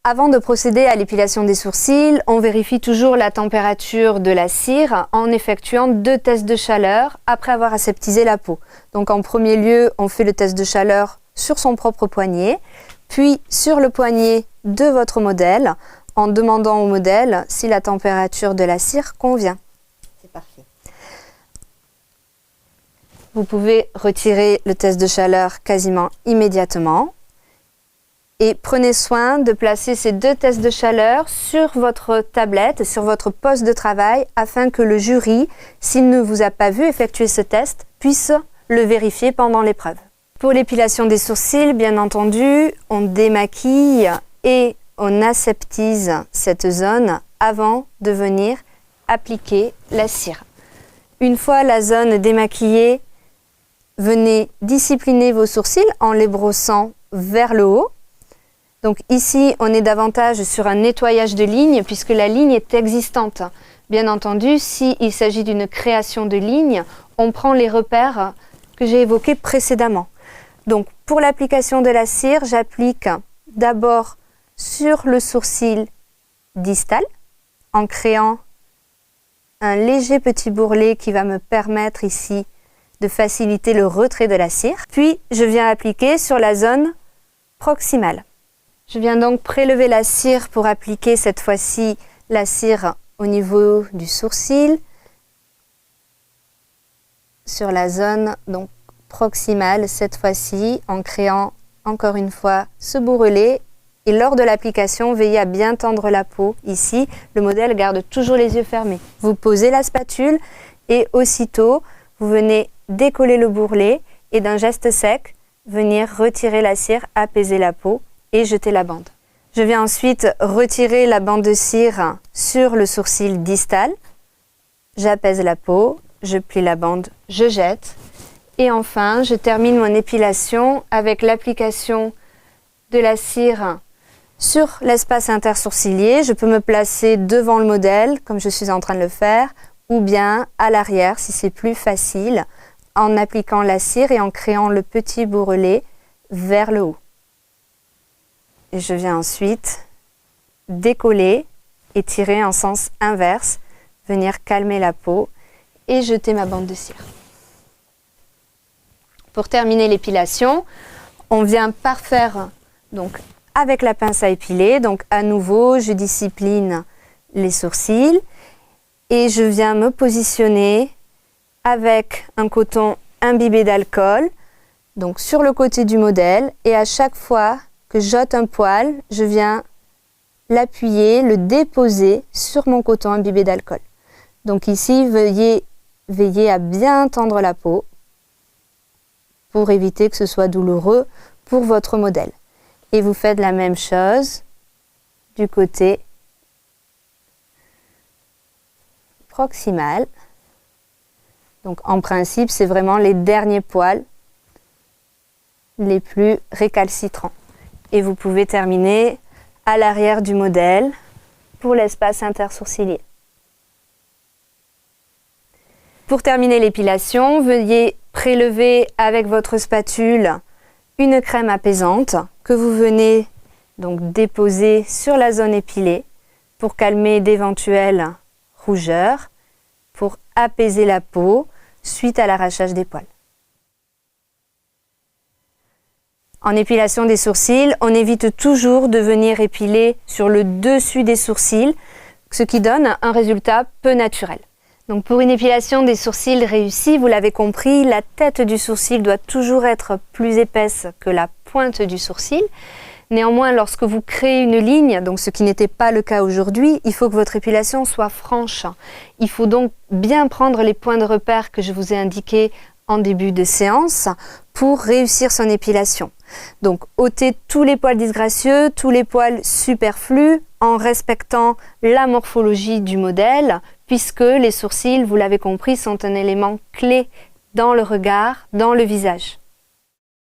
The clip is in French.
Avant de procéder à l'épilation des sourcils, on vérifie toujours la température de la cire en effectuant 2 tests de chaleur après avoir aseptisé la peau. Donc en premier lieu, on fait le test de chaleur sur son propre poignet, puis sur le poignet de votre modèle, en demandant au modèle si la température de la cire convient. C'est parfait. Vous pouvez retirer le test de chaleur quasiment immédiatement. Et prenez soin de placer ces 2 tests de chaleur sur votre tablette, sur votre poste de travail, afin que le jury, s'il ne vous a pas vu effectuer ce test, puisse le vérifier pendant l'épreuve. Pour l'épilation des sourcils, bien entendu, on démaquille et on aseptise cette zone avant de venir appliquer la cire. Une fois la zone démaquillée, venez discipliner vos sourcils en les brossant vers le haut. Donc ici, on est davantage sur un nettoyage de ligne puisque la ligne est existante. Bien entendu, s'il s'agit d'une création de ligne, on prend les repères que j'ai évoqués précédemment. Donc pour l'application de la cire, j'applique d'abord sur le sourcil distal en créant un léger petit bourrelet qui va me permettre ici de faciliter le retrait de la cire. Puis je viens appliquer sur la zone proximale. Je viens donc prélever la cire pour appliquer cette fois-ci la cire au niveau du sourcil sur la zone donc proximale cette fois-ci en créant encore une fois ce bourrelet et lors de l'application veillez à bien tendre la peau. Ici le modèle garde toujours les yeux fermés. Vous posez la spatule et aussitôt vous venez décoller le bourrelet et d'un geste sec venir retirer la cire, apaiser la peau et jeter la bande. Je viens ensuite retirer la bande de cire sur le sourcil distal. J'apaise la peau, je plie la bande, je jette. Et enfin, je termine mon épilation avec l'application de la cire sur l'espace intersourcilier. Je peux me placer devant le modèle, comme je suis en train de le faire, ou bien à l'arrière, si c'est plus facile, en appliquant la cire et en créant le petit bourrelet vers le haut. Et je viens ensuite décoller et tirer en sens inverse, venir calmer la peau et jeter ma bande de cire. Pour terminer l'épilation, on vient parfaire donc avec la pince à épiler. Donc à nouveau, je discipline les sourcils et je viens me positionner avec un coton imbibé d'alcool, donc sur le côté du modèle et à chaque fois que j'ôte un poil, je viens l'appuyer, le déposer sur mon coton imbibé d'alcool. Donc ici, veuillez veiller à bien tendre la peau pour éviter que ce soit douloureux pour votre modèle. Et vous faites la même chose du côté proximal. Donc en principe, c'est vraiment les derniers poils les plus récalcitrants. Et vous pouvez terminer à l'arrière du modèle pour l'espace intersourcilier. Pour terminer l'épilation, veuillez prélever avec votre spatule une crème apaisante que vous venez donc déposer sur la zone épilée pour calmer d'éventuelles rougeurs, pour apaiser la peau suite à l'arrachage des poils. En épilation des sourcils, on évite toujours de venir épiler sur le dessus des sourcils, ce qui donne un résultat peu naturel. Donc pour une épilation des sourcils réussie, vous l'avez compris, la tête du sourcil doit toujours être plus épaisse que la pointe du sourcil. Néanmoins, lorsque vous créez une ligne, donc ce qui n'était pas le cas aujourd'hui, il faut que votre épilation soit franche. Il faut donc bien prendre les points de repère que je vous ai indiqués en début de séance pour réussir son épilation. Donc ôtez tous les poils disgracieux, tous les poils superflus en respectant la morphologie du modèle puisque les sourcils, vous l'avez compris, sont un élément clé dans le regard, dans le visage.